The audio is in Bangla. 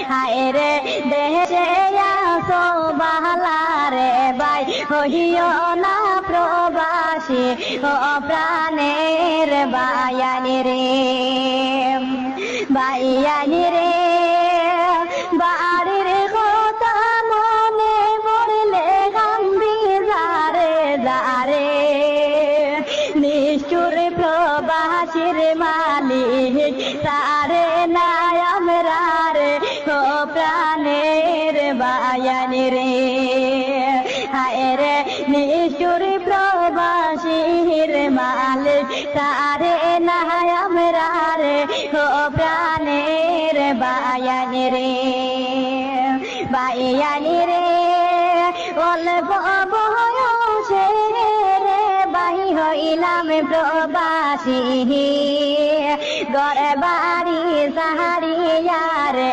হায় রে দেশে আসো বালা রে ভাই হইও না প্রবাসী ও প্রাণের বায়ানি রে বায়ানি রে বাড়ির কথা মনে পড়লে কান্দি যারে যারে নিষ্ঠুর প্রবাসীর মালিক তারে নাই আমরা রে ও প্রাণের বায়ানি রে হায় রে নিষ্ঠুর প্রবাসীর মালিক তারে নাই আমরা রে ও প্রাণের বায়ানি রে বায়ানি রে অল্প বয়সে রে বাই হইলাম প্রবাসী ঘর বাড়ি সাহারিয়া রে